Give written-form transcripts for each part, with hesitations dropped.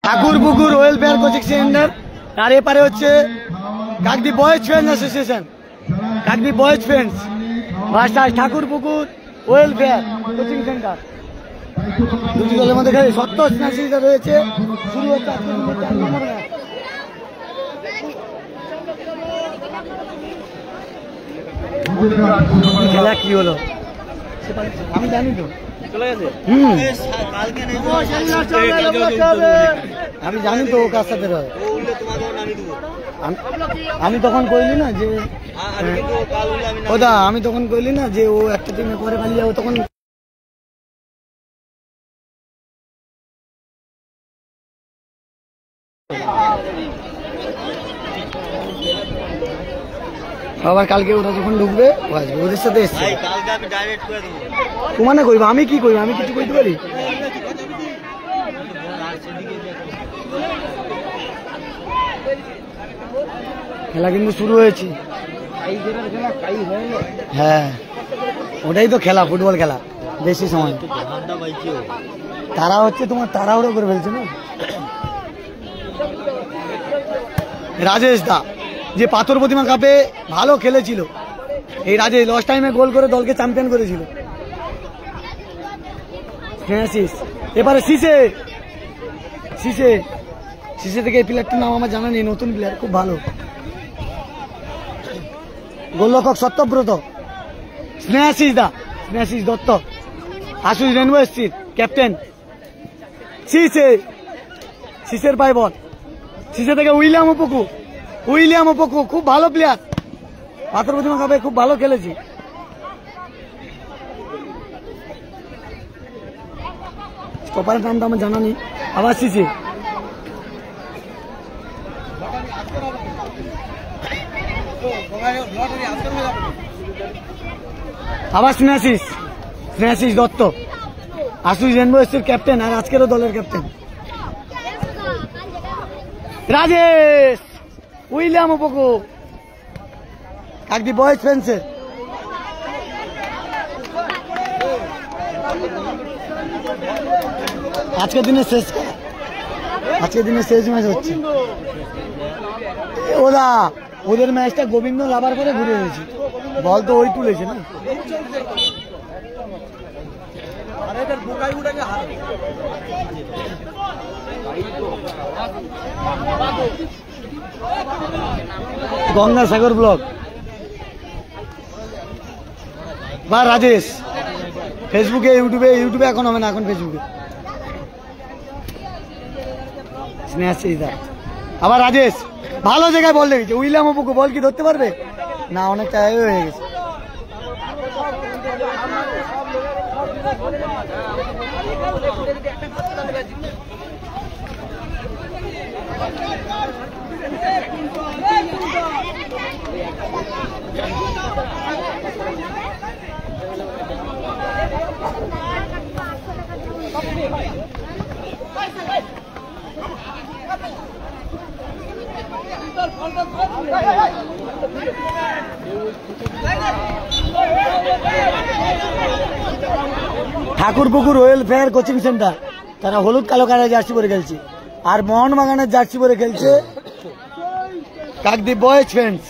Thakurpukur welfare coaching centre, আর এপারে হচ্ছে Kakdwip Boys Friends association, Kakdwip Boys friends versus Thakurpukur welfare coaching centre. দুটি দলের মধ্যে খেলে সত্য স্ন্যাচিটা রয়েছে। শুরু হচ্ছে আজকে খেলা কি হলো আমি জানি তো, আমি জানি তো ও কার সাথে রয়। আমি তখন কইলি না যে ওদা, আমি তখন কইলি না যে ও একটা টিমে পরে পালিয়ে যাবো, তখন আবার কালকে ওরা যখন ঢুকবে ও আসবে, ওদের সাথে এসছে তোমার কইবা, আমি কি কইব, আমি কিছু কইতে পারি? খেলা কিন্তু শুরু হয়েছে। হ্যাঁ ওটাই তো খেলা, ফুটবল খেলা বেশি সময়। তারা হচ্ছে তোমার তাড়াহুড়ো করে ফেলছে না। রাজেশ দা যে পাথর প্রতিমা কাপে ভালো খেলেছিল, এই রাজেশ লাস্ট টাইমে গোল করে দলকে চ্যাম্পিয়ন করেছিল। এবারে শিশে শিশে শিশে থেকে এই প্লেয়ারটির নাম আমার জানা নেই, নতুন প্লেয়ার, খুব ভালো গোলরক্ষক সত্যব্রত। স্নেহাশিস দা, স্নেহাশিস দত্ত, আশুষ রেনবো এসছির ক্যাপ্টেন। শিশে শিশের পায় বল, শিশে থেকে উইলিয়াম উপকু, উইলিয়াম উপকু খুব ভালো প্লেয়ার, পাথর প্রতিমা কাপে খুব ভালো খেলেছি। স্টপারের নামটা আমার জানা নেই। আবার শিশে আবার স্নেহাশিস, স্নেহাশিস দত্ত, আশুষ রেনবো এসছির ক্যাপ্টেন আর আজকেরও দলের ক্যাপ্টেন। রাজেশ, উইলিয়াম উপকু, কাকদ্বীপ বয়েজ ফ্রেন্ডসের। আজকের দিনে শেষ, আজকের দিনে শেষ ম্যাচ হচ্ছে। ওরা ওদের ম্যাচটা গোবিন্দ লাভার করে ঘুরে হয়েছে, বল তো ওই তুলেছে না। গঙ্গাসাগর ব্লক বা রাজেশ, ফেসবুকে ইউটিউবে, ইউটিউবে এখন হবে না, এখন ফেসবুকে। আবার রাজেশ ভালো জায়গায় বল দেখেছে, উইলিয়াম অপুকে বল কি ধরতে পারবে না, অনেকটা হয়ে গেছে। ঠাকুরপুকুর ওয়েলফেয়ার কোচিং সেন্টার, তারা হলুদ কালো কালার জার্সি পরে খেলছে, আর মোহনবাগানের জার্সি পরে খেলছে কাকদ্বীপ বয়েজ ফ্রেন্ডস,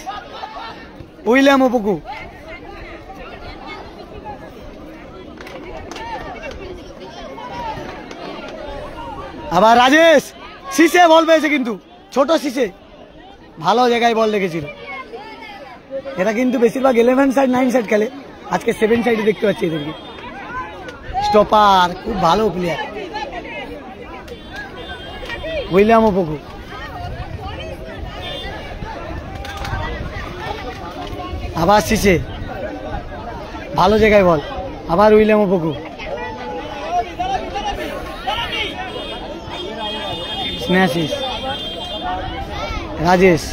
উইলিয়াম অপুকু। আবার রাজেশ, শিশে বল পেয়েছে কিন্তু ছোট শিশে, ভালো জায়গায় বল রেখেছিল। এরা কিন্তু বেশিরভাগ 11 সাইড 9 সাইড খেলে, আজকে 7 সাইডে দেখতে পাচ্ছি এদেরকে। স্টপার খুব ভালো প্লেয়ার উইলিয়াম অপুকু। আবার শিশে ভালো জায়গায় বল, আবার উইলিয়াম অপুকু। স্নেহাশিস, রাজেশ,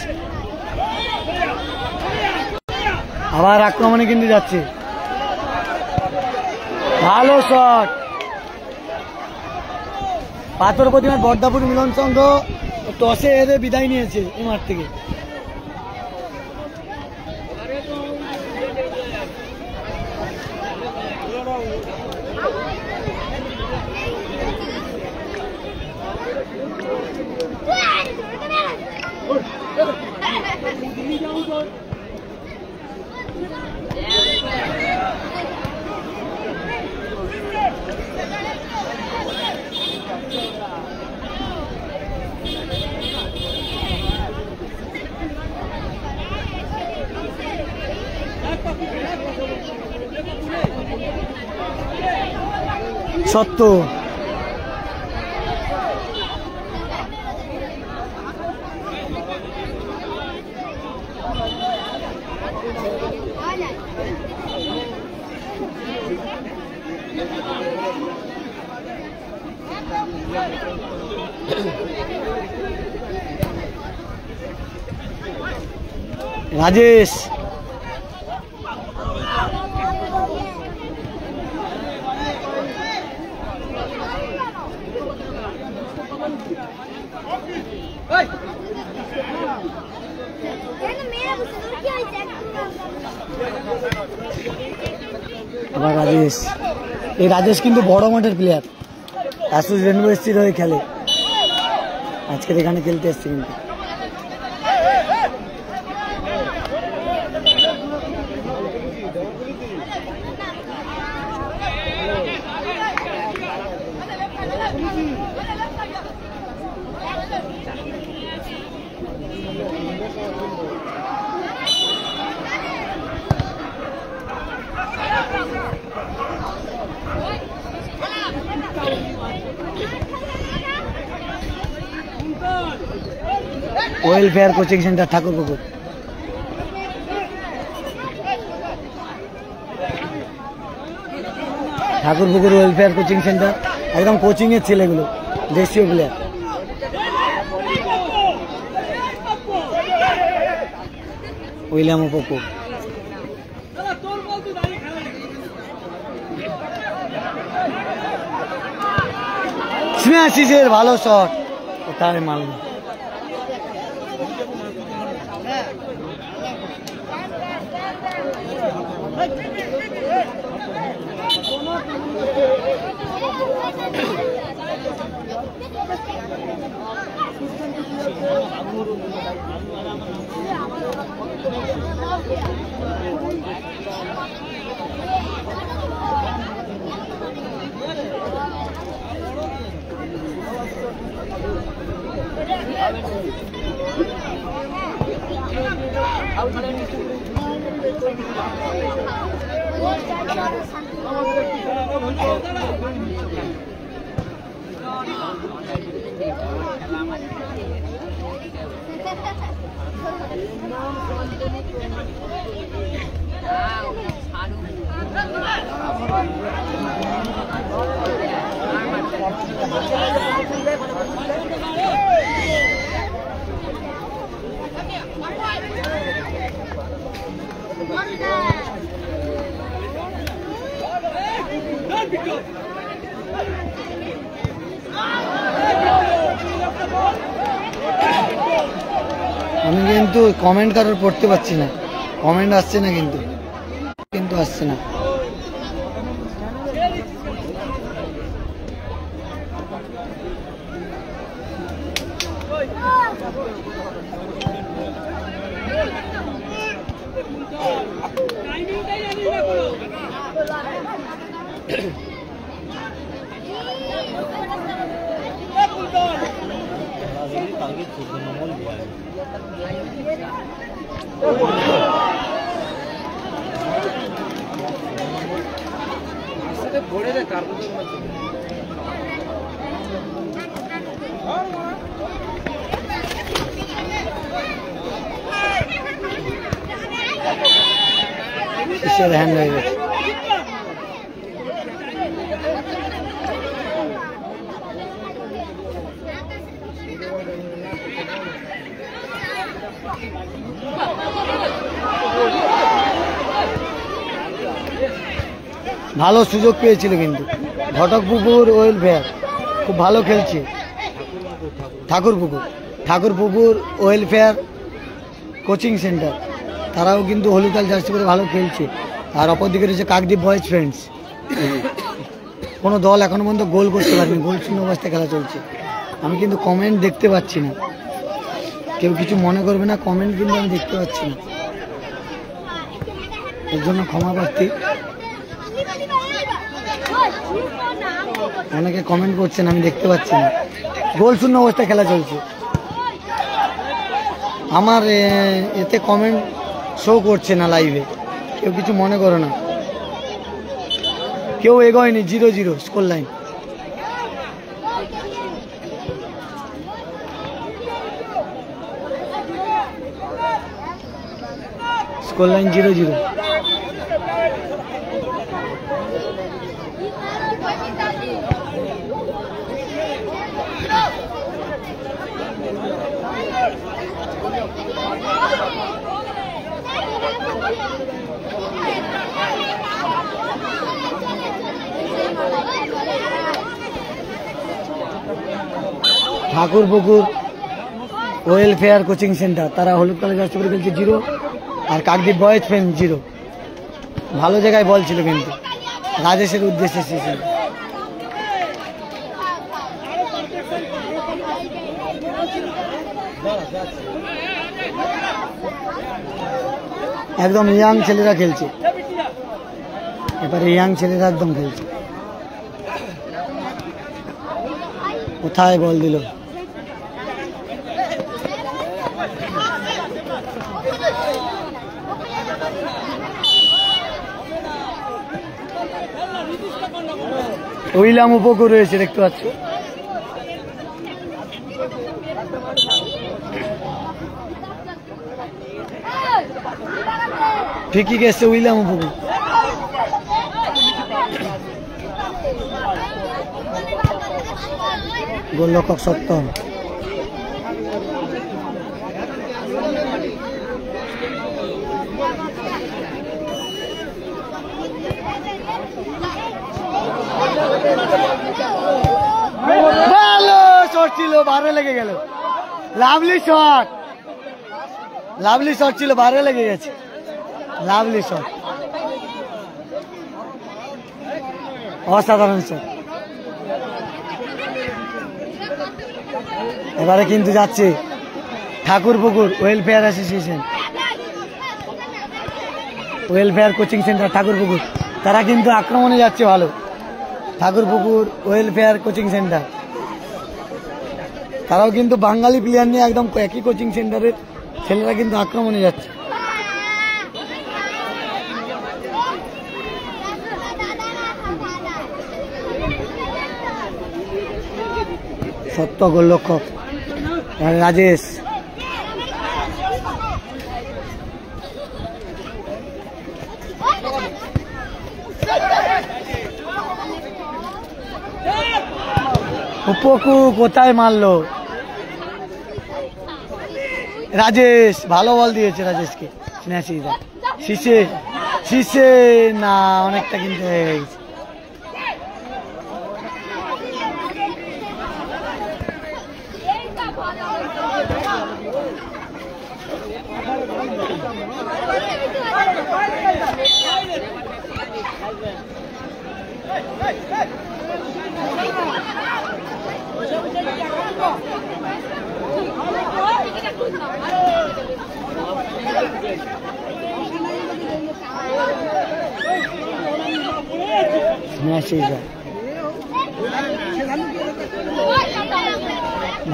আবার আক্রমণে কিন্তু যাচ্ছে, ভালো শট। পাথর প্রতিমার বর্দাপুর মিলন সংঘ টসে হেরে বিদায় নিয়েছে এই মাঠ থেকে। সত্য রাজেশ আবার রাজেশ, এই রাজেশ কিন্তু বড় মাঠের প্লেয়ার, আসুস রেনবো এসসির হয়ে খেলে, আজকে এখানে খেলতে এসছে কিন্তু। Welfare coaching centre Thakurpukur. Thakurpukur welfare coaching centre, একদম কোচিং এর ছেলেগুলো, দেশীয় প্লেয়ার। উইলিয়াম পপু, স্ম্যাশিসের ভালো শট, কোথায় মারল। আমি কিন্তু কমেন্ট কারোর পড়তে পারছি না, কমেন্ট আসছে না, কিন্তু আসছে না। হ্যান্ড হয়ে গেছে। ভালো সুযোগ পেয়েছিল কিন্তু ঘটকপুকুর ওয়েলফেয়ার খুব ভালো খেলছে। ঠাকুরপুকুর ওয়েলফেয়ার কোচিং সেন্টার তারাও কিন্তু হলুদ জার্সি করে ভালো খেলছে। আর অপরদিকে রয়েছে কাকদ্বীপ বয়েজ ফ্রেন্ডস, কোনো দল এখনো পর্যন্ত গোল করতে পারেনি, গোল শূন্য অবস্থায় খেলা চলছে। আমি কিন্তু কমেন্ট দেখতে পাচ্ছি না, কেউ কিছু মনে করবে না, কমেন্ট কিন্তু আমি দেখতে পাচ্ছি না। এর জন্য ক্ষমা প্রার্থী। অনেকে কমেন্ট করছেন, আমি দেখতে পাচ্ছি না। গোল শূন্য অবস্থায় খেলা চলছে। আমার এতে কমেন্ট শো করছে না লাইভে, কেউ কিছু মনে করো না। কেউ এগোয়নি, 0-0 score line. Score line 0-0। Thakurpukur welfare coaching centre, তারা হলুদ কালার জার্সি পরে খেলছে 0, আর কাকদ্বীপ বয়েজ ফ্রেন্ড 0। ভালো জায়গায় বল ছিল কিন্তু রাজেশের উদ্দেশ্যে শেষে। একদম ইয়াং ছেলেরা খেলছে, এবারে ইয়াং ছেলেরা একদম খেলছে। কোথায় বল দিল? উইলাম উপকুর রয়েছে, দেখতে পাচ্ছ। ঠিকই গেছে উইলাম উপকুর। গোলরক্ষক সত্তম। ভালো শট ছিল, বারে লেগে গেল। লাভলি শট, লাভলি শট ছিল, বারে লেগে গেছে। লাভলি শট, অসাধারণ শট। এবারে কিন্তু যাচ্ছে Thakurpukur welfare association, welfare coaching centre Thakurpukur, তারা কিন্তু আক্রমণে যাচ্ছে ভালো। ঠাকুরপুকুর ওয়েলফেয়ার কোচিং সেন্টার, তারাও কিন্তু বাঙালি প্লেয়ার নিয়ে একদম একই কোচিং সেন্টারের ছেলেরা কিন্তু আক্রমণে যাচ্ছে। সত্য গোলরক্ষক রাজেশ। উপকু কোথায় মারলো? রাজেশ ভালো বল দিয়েছে রাজেশকে। শীষে শীষে না, অনেকটা কিন্তু হয়ে গেছে।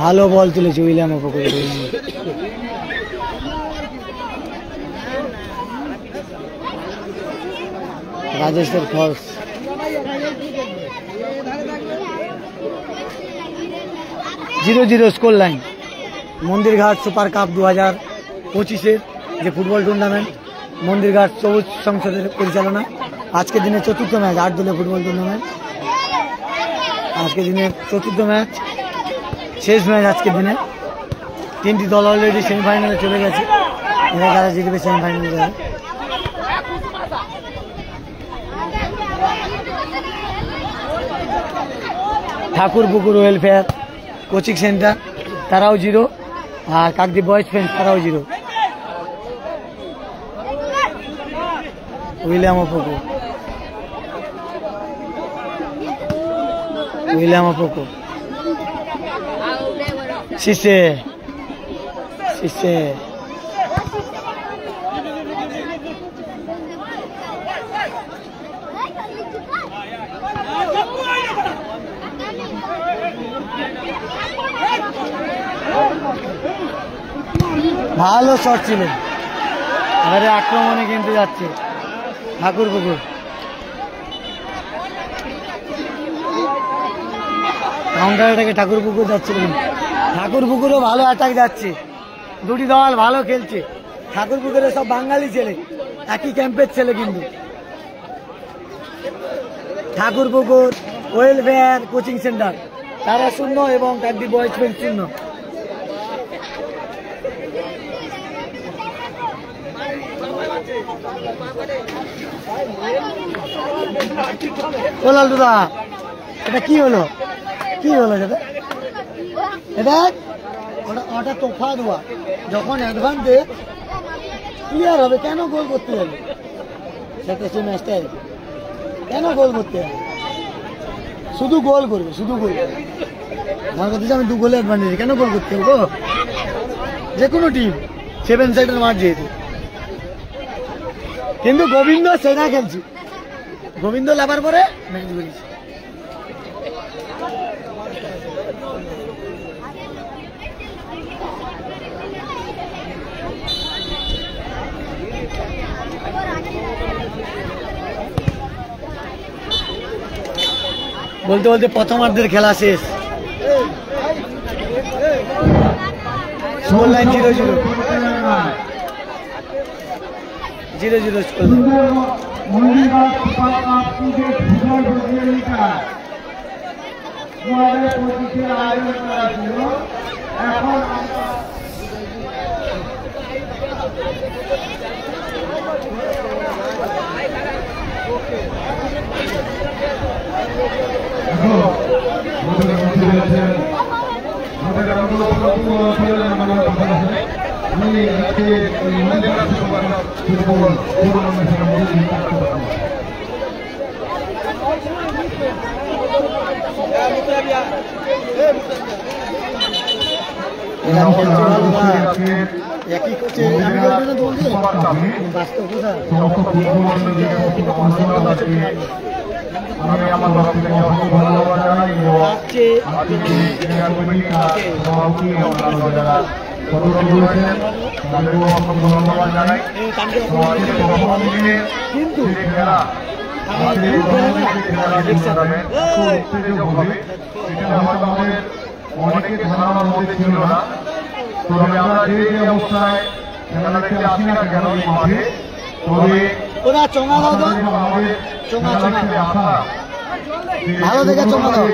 ভালো বল তুলেছে উইলিয়াম উপকূল। রাজেশের ফলস। 0-0 score line. Mandirghat super cup 2025-এর যে ফুটবল টুর্নামেন্ট, মন্দিরঘাট সবুজ সংসদের পরিচালনা। আজকের দিনে চতুর্থ ম্যাচ, 8 দলীয় ফুটবল টুর্নামেন্ট। আজকের দিনের চতুর্থ ম্যাচ, শেষ ম্যাচ আজকের দিনে। 3টি দল অলরেডি সেমিফাইনালে চলে গেছে, এরা যারা জিতবে সেমিফাইনালে যাবে। ঠাকুরপুকুর ওয়েলফেয়ার কোচিং সেন্টার, তারাও 0, আর কাকদ্বীপ বয়েজ ফ্রেন্ড তারাও 0। উইলিয়াম উপকূর, উইলিয়াম উপকূর, শীষে শীষে ভালো শট ছিল। এবারে আক্রমণে কিন্তু যাচ্ছে ঠাকুরপুকুর। কাউন্টার অ্যাটাকে ঠাকুরপুকুর যাচ্ছিল, ঠাকুরপুকুরও ভালো অ্যাটাক যাচ্ছে। দুটি দল ভালো খেলছে। ঠাকুরপুকুরে সব বাঙালি ছেলে, একই ক্যাম্পের ছেলে কিন্তু। ঠাকুরপুকুর ওয়েলফেয়ার কোচিং সেন্টার তারা 0 এবং কাকদ্বীপ বয়েজ ফ্রেন্ড 0। লালটুদা এটা কি হলো, কি হলো এটা? এটা ওটা তোফা দেওয়া, যখন অ্যাডভান্সে ক্লিয়ার হবে কেন গোল করতে যাবে? সেটা সেই ম্যাচটাই কেন গোল করতে হবে? শুধু গোল করবে, শুধু গোল। আমার কথা আমি 2 গোলে অ্যাডভান্টেজ, কেন গোল করতে হবে? যে কোনো টিম 7 সাইডের মাঠ যেহেতু। কিন্তু গোবিন্দ সেনা খেলছি, গোবিন্দ লাভার পরে ম্যাচ বেরিয়েছে। বলতে বলতে প্রথমার্ধের খেলা শেষ। Score line 0-0 score. একই কোচে বাস্তব আমি আমার বক্তব্য ধন্যবাদ জানাই ধন্যবাদ জানাই। কিন্তু খেলা অনেকে ধারণার মধ্যে ছিল না। তবে আমরা যে অবস্থায় খেলা দেখতে আসি না কেন এই মাঠে, তবে ভালো দেখে চমা দাও।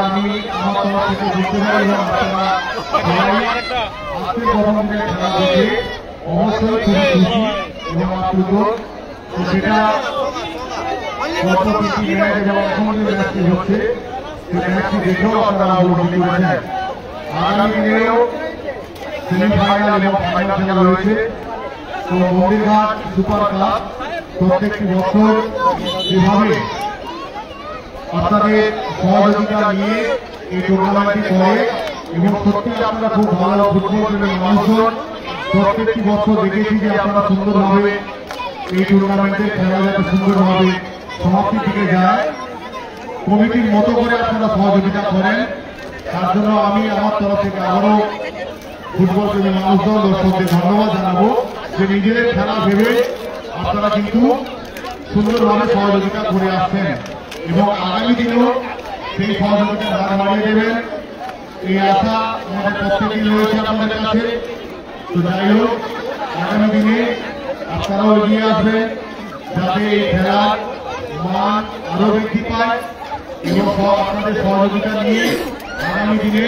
আমি আমার তরফ থেকে বুঝতে পারি অবশ্যই খুবই খুশি এবং আপ্লুত। সেটা ম্যাচটি হচ্ছে, সেই ম্যাচটি দেখেও আপনারা উপলব্ধি করেছেন। আগামী দিনেও সেমিফাইনাল এবং ফাইনাল খেলা রয়েছে। তো মন্দিরঘাট সুপার ক্লাব প্রত্যেকটি বছর যেভাবে আপনাদের সহযোগিতা নিয়ে এই টুর্নামেন্টটি করে এবং সত্যি আপনারা খুব ভালো ফুটবল প্রেমী মানুষজন, প্রত্যেকটি বছর দেখেছি যে আপনারা সুন্দরভাবে এই টুর্নামেন্টের খেলা যাতে সুন্দরভাবে সমাপ্তির দিকে যায়, কমিটির মতো করে আপনারা সহযোগিতা করেন। তার জন্য আমি আমার তরফ থেকে আবারও ফুটবল প্রেমী মানুষজন, দর্শকদের ধন্যবাদ জানাবো যে নিজেদের খেলা ভেবে আপনারা কিন্তু সুন্দরভাবে সহযোগিতা করে আসছেন এবং আগামী দিনেও সেই সহযোগিতার হাত বাড়িয়ে দেবেন, এই আশা আমাদের প্রত্যেকেই রয়েছে আপনাদের কাছে। তো যাই হোক, আগামী দিনে আপনারাও এগিয়ে আসবেন যাতে এই খেলার মান আরো বৃদ্ধি পায় এবং আপনাদের সহযোগিতা নিয়ে আগামী দিনে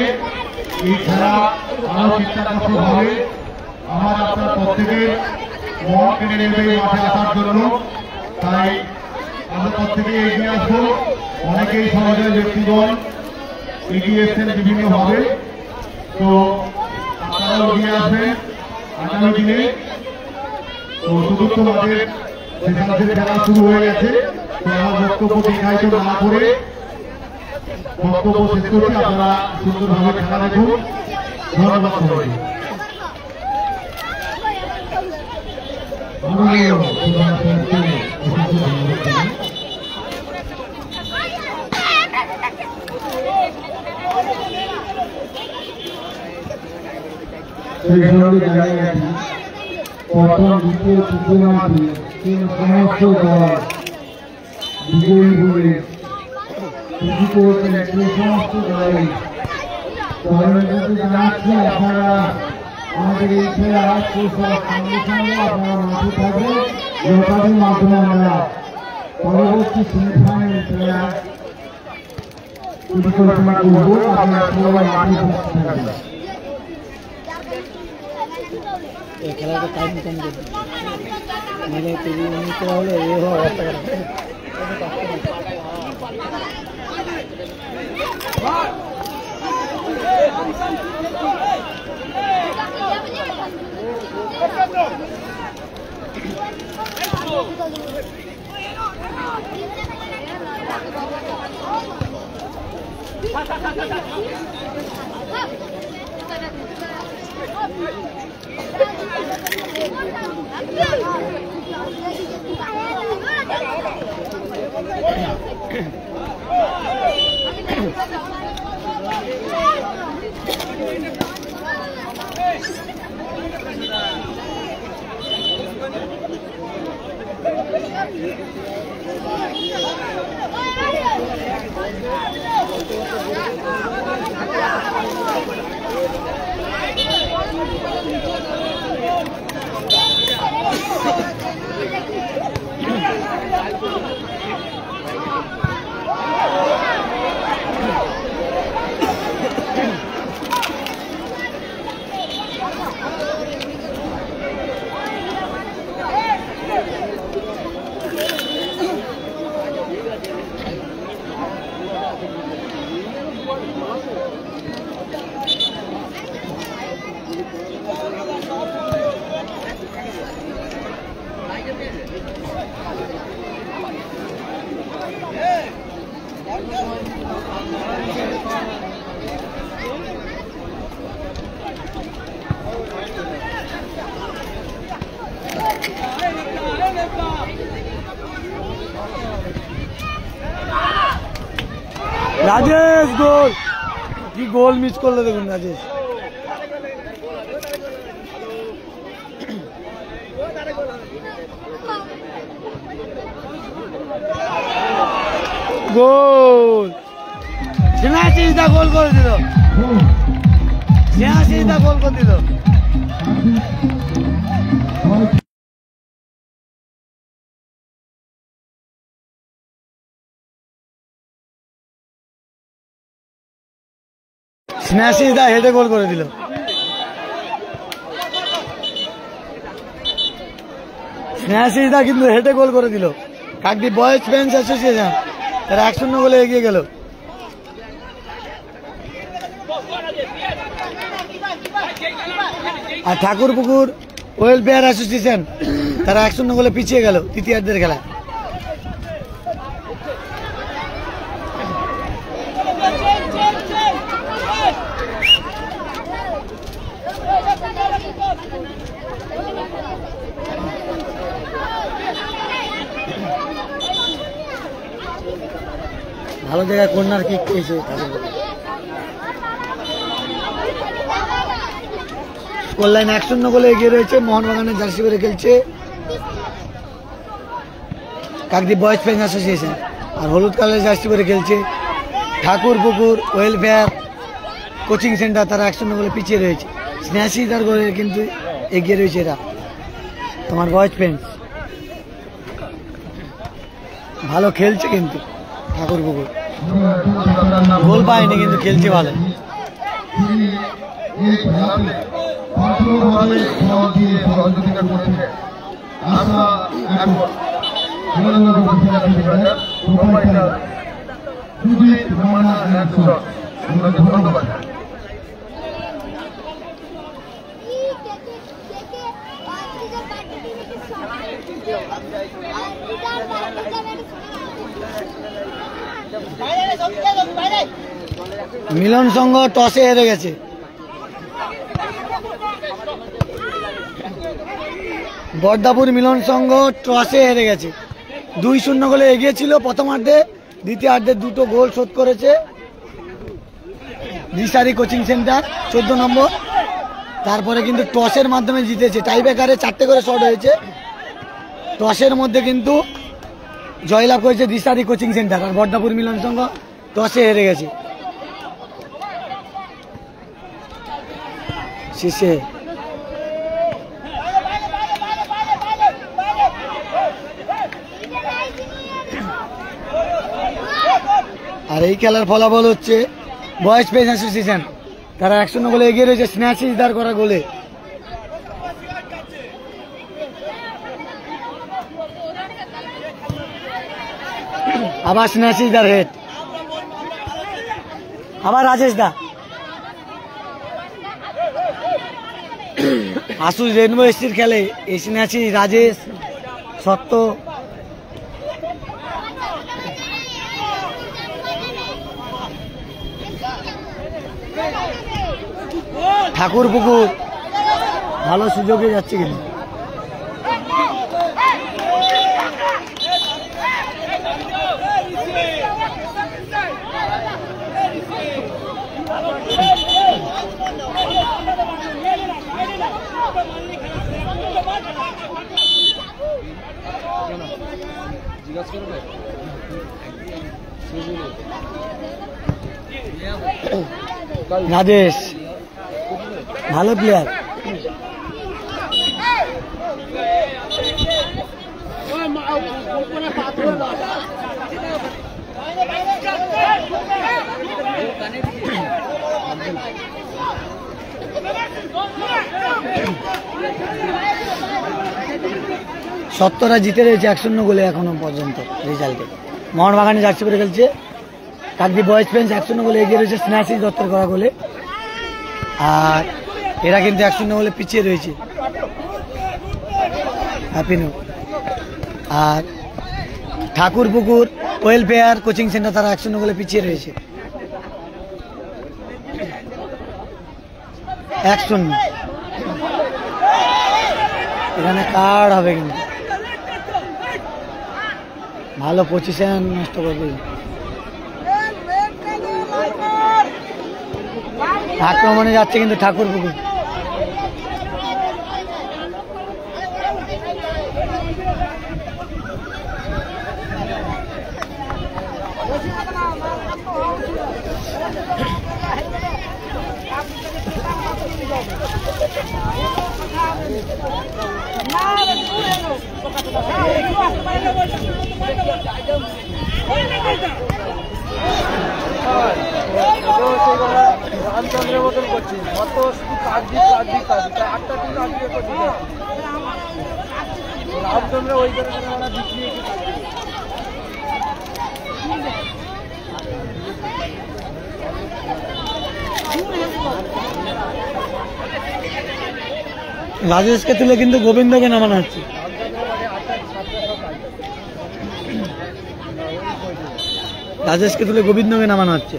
এই খেলা আরো চিত্তাকর্ষক হবে। আমার আপনার প্রত্যেকের মন কেড়ে নেবে এই মাঠে আসার জন্য। তাই আমরা প্রত্যেকে এগিয়ে আসবো। অনেকেই সমাজের ব্যক্তিগণ এগিয়ে এসছেন বিভিন্নভাবে, তো আপনারাও এগিয়ে আসবেন আগামী দিনে। তো চতুর্থ মাঠের সেশনের খেলা শুরু হয়ে গেছে। তো আমার বক্তব্য দীর্ঘায়িত না করে বক্তব্য শেষ করছি। আপনারা সুন্দরভাবে খেলা দেখুন। ধন্যবাদ সবাইকে। সেই সঙ্গে জানিয়ে রাখি প্রথম দ্বিতীয় তৃতীয় মাঠে সমস্ত দল বিজয়ী বলে খুশি করেছেন। সেই সমস্ত দলের জানাচ্ছি আপনারা আমাদের এই খেলা সঙ্গে সঙ্গে আপনারা মাঠে থাকবেন। রেকর্ডের মাধ্যমে আমরা পরবর্তী সেমিফাইনাল খেলা পরিকল্পনা করবো। আপনারা সবাই মাঠে উপস্থিত থাকবেন। এই খেলাটা টাইম কম করবে মানে টিভি নিতে হলে এ অবস্থা রাজেশ গোল কি গোল মিস করলো দেখুন রাজেশ গোল সিনাসিদা গোল করে দিল সিনাসিদা গোল করে দিল স্ন্যাশিদা হেডে গোল করে দিল স্ন্যাশিদা কিন্তু হেডে গোল করে দিল কাকদ্বীপ বয়েজ ফ্যান্স অ্যাসোসিয়েশন তারা 1-0 গোলে এগিয়ে গেল আর ঠাকুরপুকুর ওয়েলফেয়ার অ্যাসোসিয়েশন তারা 1-0 গোলে পিছিয়ে গেল তৃতীয়ার্ধের খেলা ভালো জায়গায় কর্নার কিক পেয়েছে স্কোর লাইন 1-0 গোলে এগিয়ে রয়েছে মোহনবাগানের জার্সি পরে খেলছে কাকদ্বীপ বয়েজ ফ্যান্স অ্যাসোসিয়েশন আর হলুদ কালারের জার্সি পরে খেলছে ঠাকুরপুকুর ওয়েলফেয়ার কোচিং সেন্টার তারা 1-0 গোলে পিছিয়ে রয়েছে স্ন্যাশিদার গোলে কিন্তু এগিয়ে রয়েছে এরা তোমার বয়েজ ফ্যান্স ভালো খেলছে কিন্তু ঠাকুরপুকুর গোল পায়নি কিন্তু খেলছে ভালো ধন্যবাদ মিলন সংঘ টসে হেরে গেছে বর্দাপুর মিলন সংঘ টসে হেরে গেছে 2-0 গোলে এগিয়ে ছিল প্রথমার্ধে দ্বিতীয়ার্ধে দুটো গোল শোধ করেছে দিশারি কোচিং সেন্টার 14 নম্বর তারপরে কিন্তু টসের মাধ্যমে জিতেছে। টাইব্রেকারে 4টে করে শট হয়েছে। টসের মধ্যে কিন্তু জয়লাভ করেছে দিশারি কোচিং সেন্টার, আর বর্দাপুর মিলন সংঘ টসে হেরে গেছে। শেষে আর এই খেলার ফলাফল হচ্ছে বয়েজ পেস অ্যাসোসিয়েশন তারা 1-0 গোলে এগিয়ে রয়েছে স্ন্যাচি ইসদার করা গোলে। আবার স্ন্যাচি ইসদার হেড, আবার রাজেশ দা। আশুস রেনবো এসটির খেলে এই স্ন্যাচি রাজেশ সত্য ঠাকুর পুকুর ভালো সুযোগে যাচ্ছে কিন্তু রাজেশ ভালো প্লেয়ার। সত্তরা জিতে রয়েছে 1-0 গোলে এখনো পর্যন্ত রেজাল্টে। মোহনবাগানে জার্সি পরে খেলছে কাকদ্বীপ বয়েজ ফ্রেন্ডস 1-0 গোলে এগিয়ে রয়েছে স্ন্যাচি দত্তর করা গোলে। আর এরা কিন্তু 1-0 গোলে পিছিয়ে রয়েছে হ্যাপিনো। আর ঠাকুর পুকুর ওয়েলফেয়ার কোচিং সেন্টার তারা 1-0 গোলে পিছিয়ে রয়েছে 1-0। এখানে কার্ড হবে কিন্তু ভালো পজিশন নষ্ট করবে। আক্রমণে যাচ্ছে কিন্তু ঠাকুর পুকুর। রামচন্দ্রের মতন করছি কত শুধু কাজ আটটা টিম আজকে করছি রামচন্দ্র ওই করে ওরা বিক্রি রাজেশকে তুলে কিন্তু গোবিন্দকে নামানো হচ্ছে। রাজেশকে তুলে গোবিন্দকে নামানো হচ্ছে।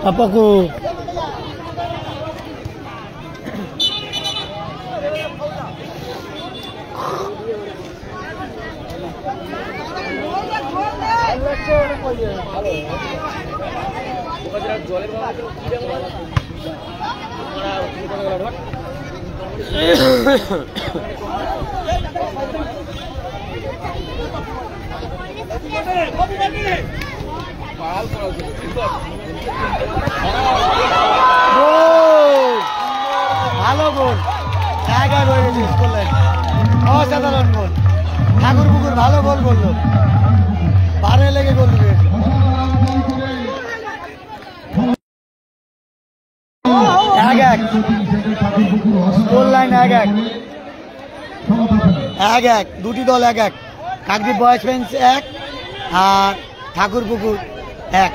Apaku ভালো গোল টাইগার হয়ে গেছে স্কোর লাইন অসাধারণ গোল ঠাকুর পুকুর ভালো গোল করলো বারে লেগে গোল দিয়েছে 1-1 স্কোর লাইন 1-1 দুটি দল 1-1 কাকদ্বীপ বয়েজ ফ্রেন্ডস 1 আর ঠাকুর পুকুর 1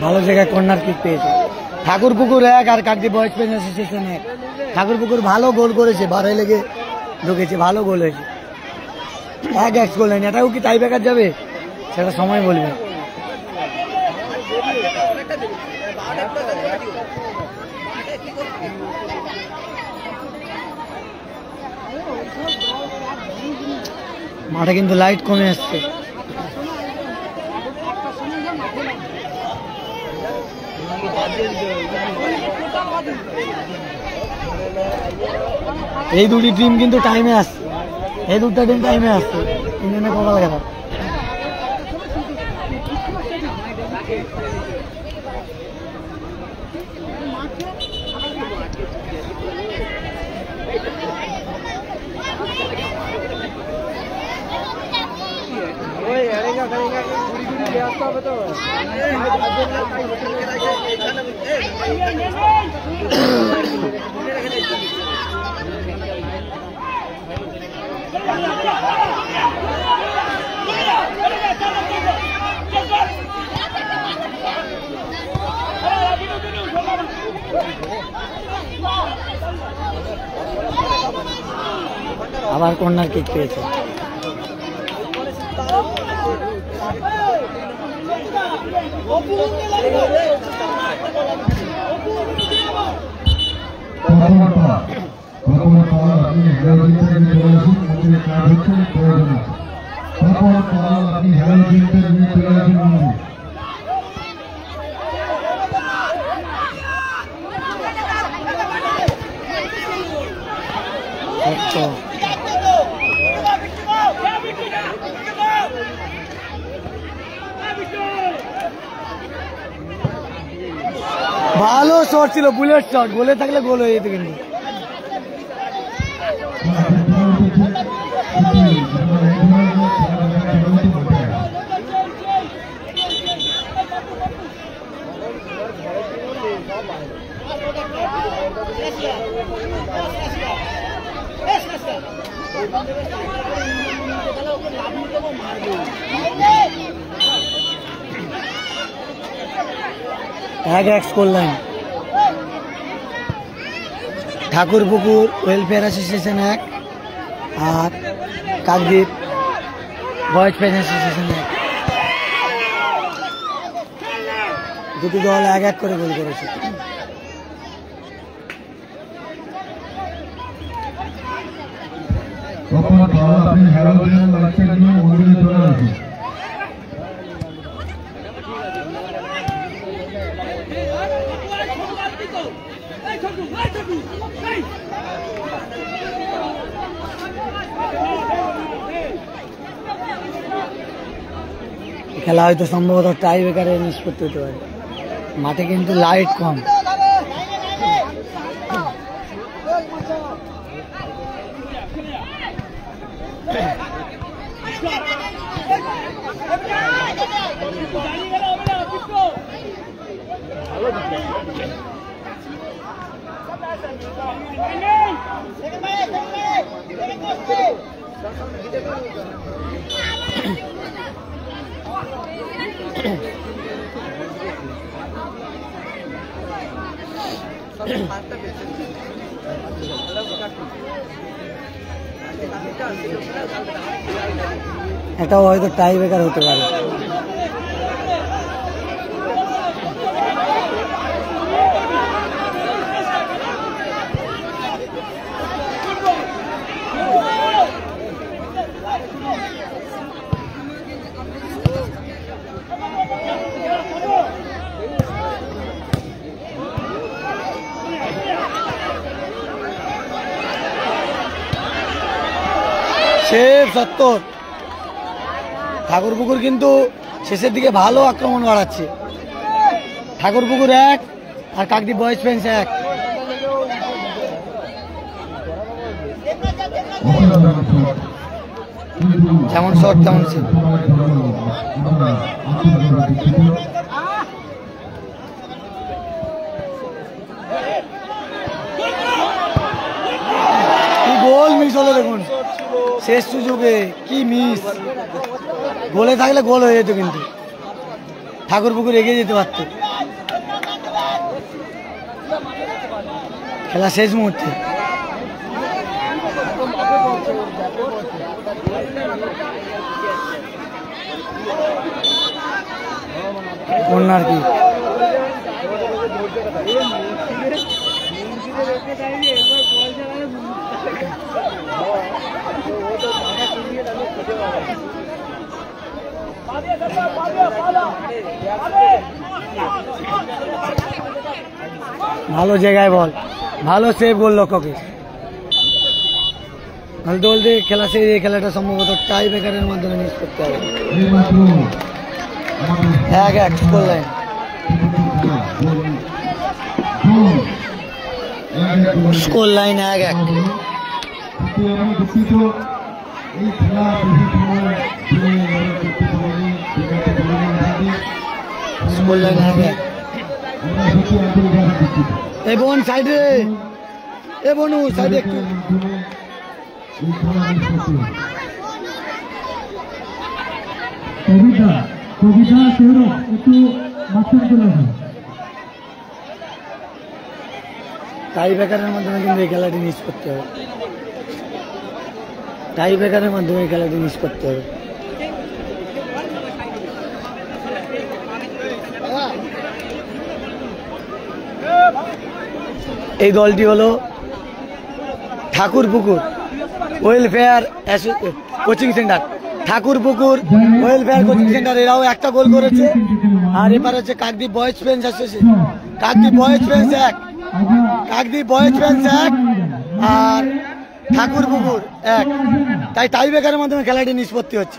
ভালো জায়গায় কর্নার কিক পেয়েছে। ঠাকুরপুকুর 1 আর Kakdwip Boys Friends Association 1। Thakurpukur ভালো গোল করেছে, বারে লেগে ঢুকেছে, ভালো গোল হয়েছে। 1-1 গোল হয়নি। এটাও কি টাই ব্রেকার যাবে সেটা সময় বলবে। মাঠে কিন্তু লাইট কমে আসছে। এই দুটি টিম কিন্তু টাইমে আসছে, এই দুটা টিম টাইমে আসছে। ইন্ডিয়ানের কপাল খারাপ। আবার কর্নার কিক পেয়েছে। ভালো শট ছিল, বুলেট শট, গোলে থাকলে গোল হয়ে যেত কিন্তু। এক score line. Thakurpukur welfare association 1 আর কাকদ্বীপ বয়েজ ফ্রেন্ডস অ্যাসোসিয়েশন 1। দুটি দল 1-1 করে গোল করেছে। খেলা হয়তো সম্ভবত টাই ব্রেকারে নিষ্পত্তি হতে পারে। মাঠে কিন্তু লাইট কম। এটাও হয়তো টাই ব্রেকার হতে পারে। সেভ 70। ঠাকুরপুকুর কিন্তু শেষের দিকে ভালো আক্রমণ বাড়াচ্ছে। ঠাকুরপুকুর 1 আর কাকদ্বীপ বয়েজ ফ্রেন্ডস 1। যেমন শট তেমন ছিল। কি গোল মিস হলো দেখুন, শেষ সুযোগে কি মিস। গোলে থাকলে গোল হয়ে যেত কিন্তু ঠাকুরপুকুর এগিয়ে যেতে পারত। খেলা শেষ মুহূর্তে। কর্নার কি ভালো জায়গায় বল, ভালো সেভ গোল লক্ষ্যকে বলতে খেলা শেষ। এই খেলাটা সম্ভবত টাই ব্রেকারের মাধ্যমে নিজ করতে হবে। 1-1 score line. Score line 1-1। Score line 1-1। এ বোন সাইডে, এ বনু সাইডে একটু। টাই ব্রেকারের মাধ্যমে কিন্তু এই খেলাটি মিস করতে হবে। টাই ব্রেকারের মাধ্যমে এই খেলাটি মিস করতে হবে। এই দলটি হলো Thakurpukur welfare coaching centre. Thakurpukur welfare coaching centre এরাও একটা গোল করেছে। আর এবার হচ্ছে Kakdwip Boys Friends association. Kakdwip Boys Friends 1, Kakdwip Boys Friends 1 আর ঠাকুরপুকুর 1। তাই টাই ব্রেকারের মাধ্যমে খেলাটি নিষ্পত্তি হচ্ছে।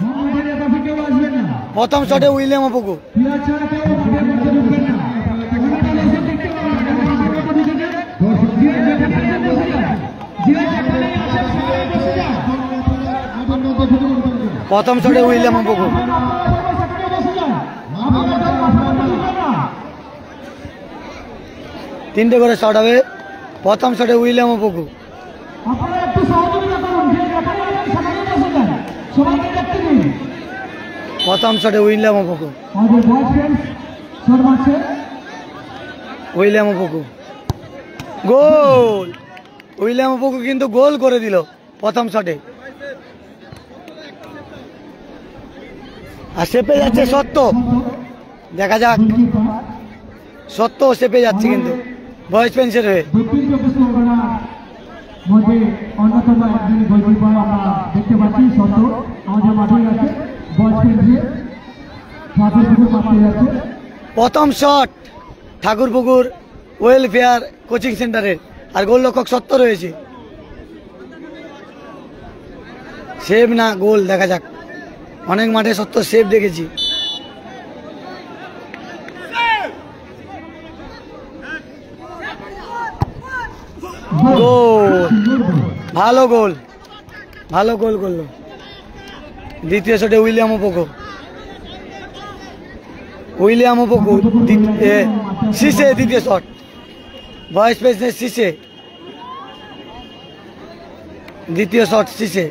প্রথম শটে উইলিয়াম অপুকু। প্রথম শটে উইলিয়াম অপুকু। তিনটে করে শট হবে। প্রথম শটে উইলিয়াম অপুকু। প্রথম শটে উইলিয়াম অপুকু। উইলিয়াম অপুকু গোল। উইলিয়াম অপুকু কিন্তু গোল করে দিল প্রথম শটে। আর সেপে যাচ্ছে সত্য। দেখা যাক, সত্য সেপে যাচ্ছে কিন্তু বয়েজ ফ্রেন্ডসের হয়ে। অন্যতম একজন গোলকিপার আমরা দেখতে পাচ্ছি সত্য আমাদের মাঠে আছে। প্রথম শট ঠাকুরপুকুর ওয়েলফেয়ার কোচিং সেন্টারের। আর গোলরক্ষক সত্য রয়েছে। সেভ না গোল দেখা যাক। অনেক মাঠে সত্য সেভ দেখেছি। গোল, ভালো গোল, ভালো গোল করলো। দ্বিতীয় শটে উইলিয়াম অপুকু। উইলিয়াম অপুকু শীষে দ্বিতীয় শট। বয়েজ ফ্রেন্ডসের শীষে দ্বিতীয় শট। শীষে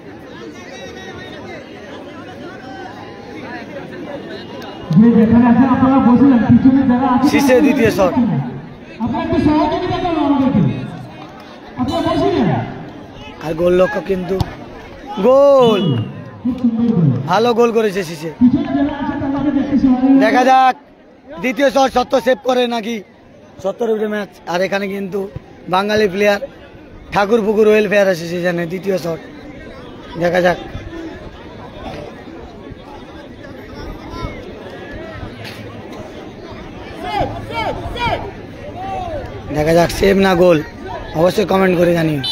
শীষে দ্বিতীয় শট। আর গোলরক্ষক কিন্তু গোল, ভালো গোল করেছে শীষে। দেখা যাক দ্বিতীয় শট সত্য সেভ করে নাকি। সত্তর উঠে ম্যাচ। আর এখানে কিন্তু বাঙালি প্লেয়ার ঠাকুরপুকুর ওয়েলফেয়ার অ্যাসোসিয়েশনে দ্বিতীয় শট। দেখা যাক। দেখা যাক সেভ না গোল, অবশ্যই কমেন্ট করে জানিও।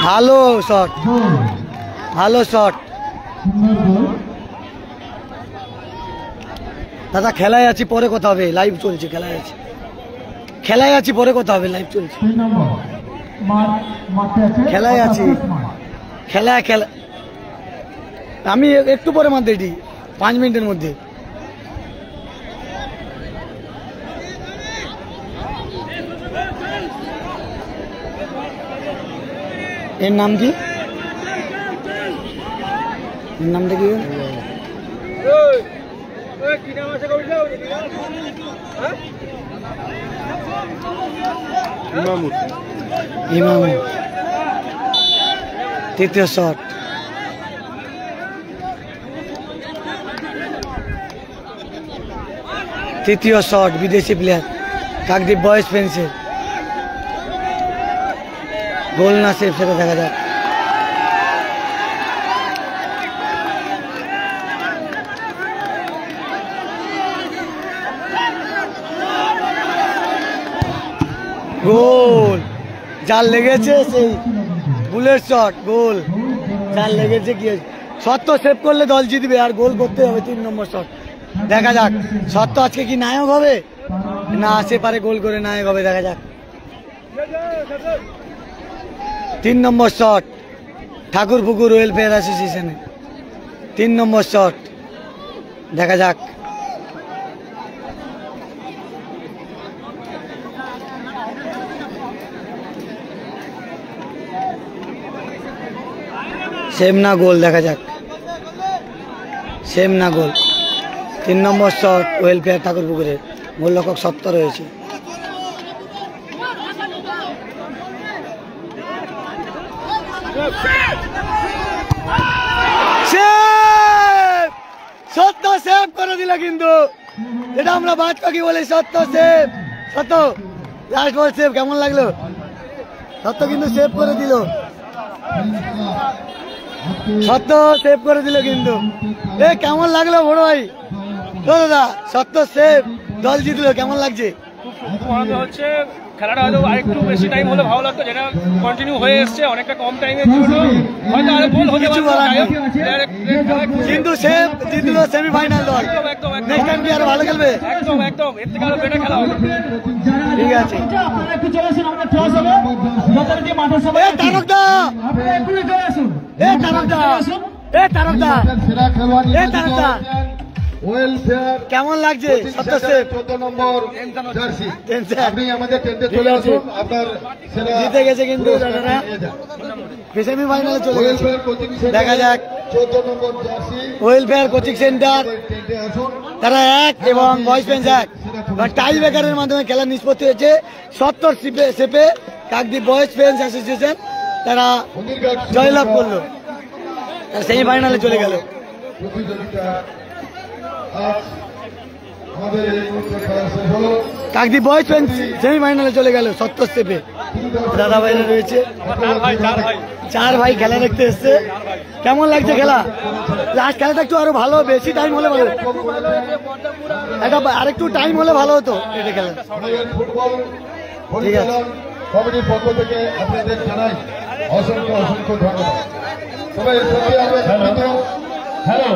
ভালো শট, ভালো শট। দাদা খেলায় আছি, পরে কথা হবে। লাইভ চলছে, খেলায় আছি, খেলায় আছি, পরে কথা হবে। লাইভ চলছে, খেলায় আছি। খেলা খেলা আমি একটু পরে মারতে এটি 5 মিনিটের মধ্যে। এর নাম কি? এর নামটা কি? কি নাম আছে? ইমামু তৃতীয় শট, তৃতীয় শট বিদেশি প্লেয়ার কাকদ্বীপ বয়েজ ফেন্সের, গোল না সেভ সেটা দেখা যাক। গোল, জাল লেগেছে, সেই বুলেট শট, গোল জাল লেগেছে। কি সত্য সেভ করলে দল জিতবে, আর গোল করতে হবে 3 নম্বর শট। দেখা যাক সত্য আজকে কি নায়ক হবে না আসে পারে গোল করে নায়ক হবে, দেখা যাক। 3 নম্বর শট ঠাকুরপুকুর ওয়েলফেয়ার অ্যাসোসিয়েশনে, 3 নম্বর শট, দেখা যাক। সেম না গোল, দেখা যাক সেম না গোল। 3 নম্বর শট ওয়েলফেয়ার ঠাকুরপুকুরের, গোলরক্ষক সত্য রয়েছে। সত্য সেভ করে দিল, কিন্তু এটা আমরা বাদ পাখি বলে সত্য সেভ। সত্য লাস্ট বল সেভ, কেমন লাগলো? সত্য কিন্তু সেভ করে দিল, সত্য সেভ করে দিল কিন্তু। এ কেমন লাগলো বড় ভাই? দাদা সত্য সেভ, দল জিতলো, কেমন লাগছে? খুব আনন্দ হচ্ছে। খেলাটা হয়তো আরেকটু বেশি টাইম হলে ভালো লাগতো, যেটা কন্টিনিউ হয়ে এসছে অনেকটা কম টাইমের জন্য, হয়তো আরো গোল হতে পারত, কিন্তু সেভ জিতলো সেমিফাইনাল দল। নেক্সট টাইম কি আরো ভালো খেলবে? একদম একদম, এর থেকে আরো বেটার খেলা হবে। ঠিক আছে। আপনারা একটু চলে আসুন, আমাদের টস হবে যথারীতি মাঠের সবাই। এ তারকদা, আপনারা একটু চলে আসুন, এ তারকদা, এ তারকদা, সেরা খেলোয়াড় এ তারকদা, ওয়েলফেয়ার কেমন লাগছে? সত্য সেভ 14 নম্বর জার্সি। টেনশন। আপনি আমাদের টেন্টে চলে আসুন, আপনার সেরা জিতে গেছে কিন্তু দাদারা, সেমিফাইনালে চলে গেছে। ওয়েলফেয়ার কোচিং সেন্টার দেখা যাক 14 নম্বর জার্সি ওয়েলফেয়ার কোচিং সেন্টার টেন্টে আসুন। তারা 1 এবং বয়েজ ফেন্স 1, টাই ব্রেকারের মাধ্যমে খেলার নিষ্পত্তি হয়েছে। 70 সেপে কাকদ্বীপ বয়েজ ফেন্স অ্যাসোসিয়েশন তারা জয়লাভ করলো, সেমিফাইনালে চলে গেল। প্রতিযোগিতা আজ আমাদের এই মুহূর্তে খেলা শেষ হলো। কাকদ্বীপ বয়েজ ফেন্স সেমিফাইনালে চলে গেল 70 সেপে। দাদা ভাইরা রয়েছে, 4 ভাই খেলা দেখতে এসছে। কেমন লাগছে খেলা? লাস্ট খেলাটা একটু আরো ভালো, বেশি টাইম হলে ভালো, এটা আরেকটু টাইম হলে ভালো হতো এটা খেলা। আমাদের ফুটবল ঠিক আছে। পরিচালন কমিটির পক্ষ থেকে আপনাদের জানাই অসংখ্য অসংখ্য ধন্যবাদ। তবে সত্যি আমরা হ্যালো